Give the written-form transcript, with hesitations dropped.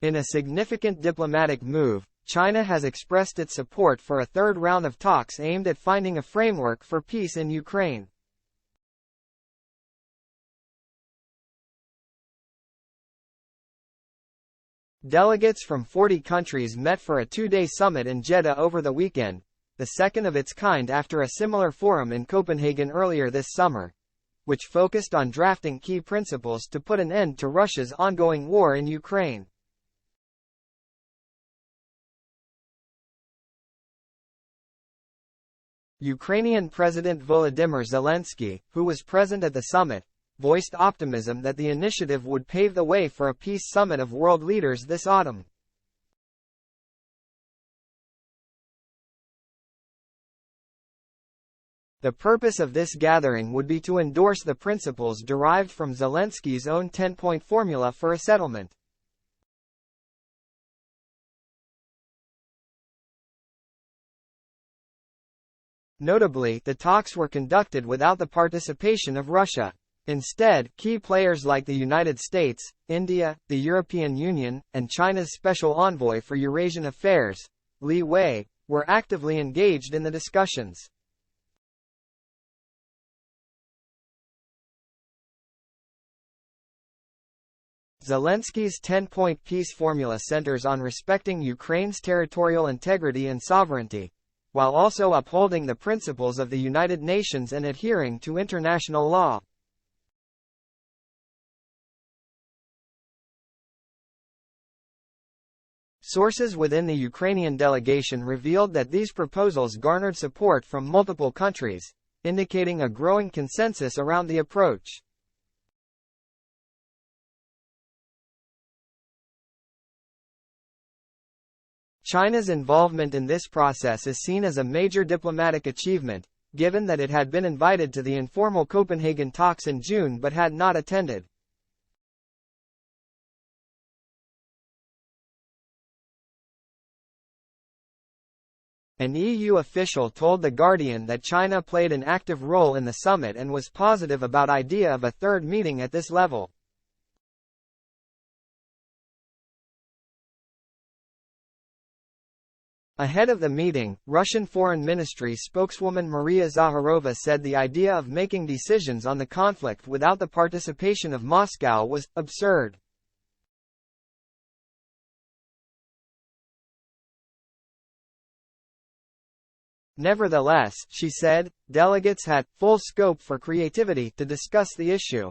In a significant diplomatic move, China has expressed its support for a third round of talks aimed at finding a framework for peace in Ukraine. Delegates from 40 countries met for a two-day summit in Jeddah over the weekend, the second of its kind after a similar forum in Copenhagen earlier this summer, which focused on drafting key principles to put an end to Russia's ongoing war in Ukraine. Ukrainian President Volodymyr Zelensky, who was present at the summit, voiced optimism that the initiative would pave the way for a peace summit of world leaders this autumn. The purpose of this gathering would be to endorse the principles derived from Zelensky's own 10-point formula for a settlement. Notably, the talks were conducted without the participation of Russia. Instead, key players like the United States, India, the European Union, and China's Special Envoy for Eurasian Affairs, Li Wei, were actively engaged in the discussions. Zelensky's 10-point peace formula centers on respecting Ukraine's territorial integrity and sovereignty, while also upholding the principles of the United Nations and adhering to international law. Sources within the Ukrainian delegation revealed that these proposals garnered support from multiple countries, indicating a growing consensus around the approach. China's involvement in this process is seen as a major diplomatic achievement, given that it had been invited to the informal Copenhagen talks in June but had not attended. An EU official told The Guardian that China played an active role in the summit and was positive about the idea of a third meeting at this level. Ahead of the meeting, Russian Foreign Ministry spokeswoman Maria Zakharova said the idea of making decisions on the conflict without the participation of Moscow was absurd. Nevertheless, she said, delegates had full scope for creativity to discuss the issue.